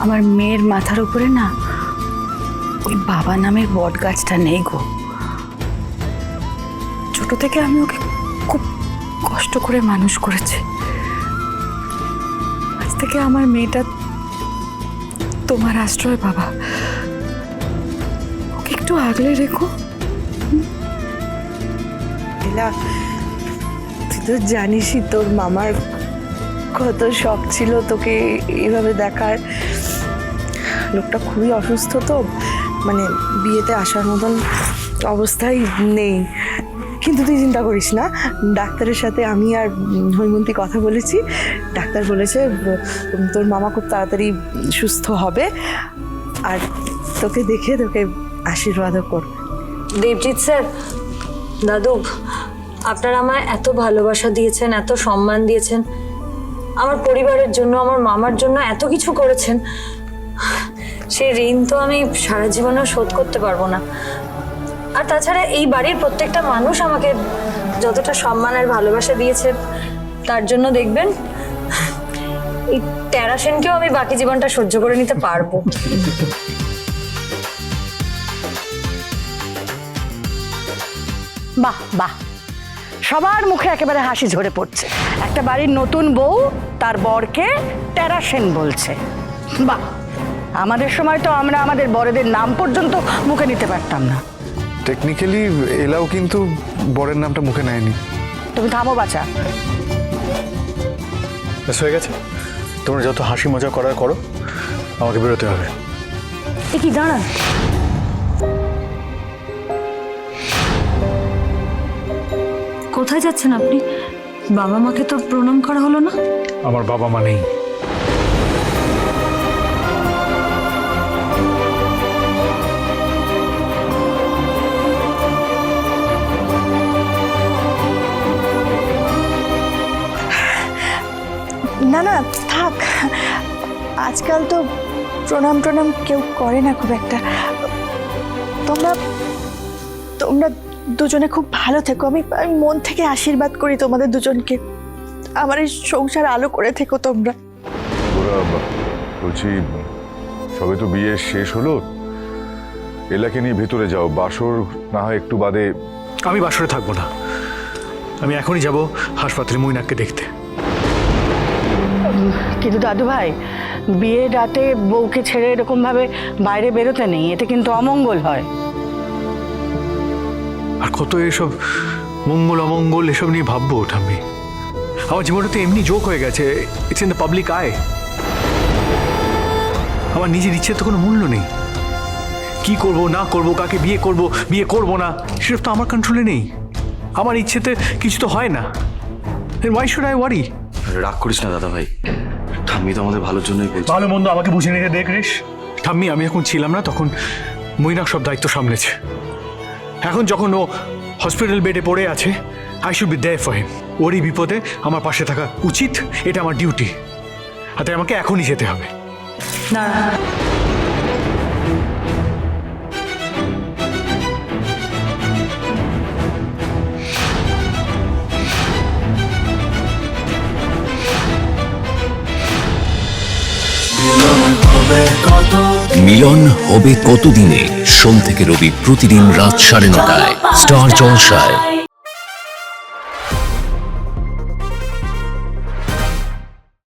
আমার মেয়ের মাথার উপরে না ওই বাবা নামের বট গাছটা নেই গো। ছোট থেকে আমি ওকে খুব কষ্ট করে মানুষ করেছি। আজ থেকে আমার মেয়েটা তোমার আশ্রয় বাবা, ওকে একটু আগলে রেখো। এলা, তুই তো জানিসই তোর মামার কত শখ ছিল তোকে এভাবে দেখার। লোকটা খুবই অসুস্থ, তো মানে বিয়েতে আসার মতন অবস্থায় নেই। কিন্তু তুই চিন্তা করিস না, ডাক্তারের সাথে আমি আর হৈমন্তী কথা বলেছি। ডাক্তার বলেছে তোর মামা খুব তাড়াতাড়ি সুস্থ হবে, আর তোকে দেখে তোকে আশীর্বাদও করবে। দেবজিৎ স্যার, দাদু, আপনারা আমায় এত ভালোবাসা দিয়েছেন, এত সম্মান দিয়েছেন, আমার পরিবারের জন্য, আমার মামার জন্য এত কিছু করেছেন। সেই ঋণ তো আমি সারা জীবনেও শোধ করতে পারবো না। আর তাছাড়া এই বাড়ির প্রত্যেকটা মানুষ আমাকে যতটা সম্মান আর ভালোবাসা দিয়েছে, তার জন্য দেখবেন এই ট্যারাসেনকেও আমি বাকি জীবনটা সহ্য করে নিতে পারবো। বাহ বাহ, সবার মুখে একেবারে হাসি ঝরে পড়ছে। একটা বাড়ির নতুন বউ তার বরকে ট্যারাসেন বলছে। বাহ, আমাদের সময় তো আমরা আমাদের বড়দের নাম পর্যন্ত মুখে নিতে পারতাম না। টেকনিক্যালি এলাও কিন্তু বরের নামটা মুখে নেয়নি। তুমি থামো বাছা। ব্যাস হয়ে গেছে, তোমরা যত হাসি মজা করার করো, আমাকে বেরোতে হবে। এ কি, দাঁড়ান, কোথায় যাচ্ছেন আপনি? বাবা মাকে তো প্রণাম করা হলো না। আমার বাবা মা নেই। না না থাক, আজকাল তো প্রণাম টনাম কেউ করে না খুব একটা। তোমরা তোমরা দুজনে খুব ভালো থেকো। আমি মন থেকে আশীর্বাদ করি তোমাদের দুজনকে। আমার এই সংসার আলো করে থেকো তোমরা। বলছি, সবে তো বিয়ে শেষ হলো, এলাকে নিয়ে ভেতরে যাও। বাসর না হয় একটু বাদে। আমি বাসরে থাকবো না, আমি এখনই যাব হাসপাতালে মৈনাককে দেখতে। কিন্তু দাদু ভাই, বিয়ের রাতে বউকে ছেড়ে এরকম ভাবে বাইরে বেরোতে নেই, এতে কিন্তু অমঙ্গল হয়। আর কত এসব মঙ্গল অমঙ্গল এসব নিয়ে ভাববো ঠাম্মি? আমার জীবনটা তো এমনি জোক হয়ে গেছে। It's in the public I. আমার নিজের ইচ্ছের তো কোনো মূল্য নেই। কি করব না করব, কাকে বিয়ে করব বিয়ে করব না, সেটা তো আমার কন্ট্রোলে নেই। আমার ইচ্ছেতে কিছু তো হয় না। ওয়াই শুড আই ওয়ারি? রাগ করিস না দাদা ভাই, ঠাম্মি তো আমাদের ভালোর জন্যই বলছে। ভালো মন্দ আমাকে বুঝে নিতে দেখ রেশ। ঠাম্মি, আমি এখন ছিলাম না, তখন মৈনাক সব দায়িত্ব সামলেছে। এখন যখন ও হসপিটাল বেডে পড়ে আছে, I should be there for him. ওরই বিপদে আমার পাশে থাকা উচিত, এটা আমার ডিউটি। আর তাই আমাকে এখনই যেতে হবে। না, মিলন হবে কতদিনে? সোম থেকে রবি প্রতিদিন রাত 9:30টায় স্টার জলসায়।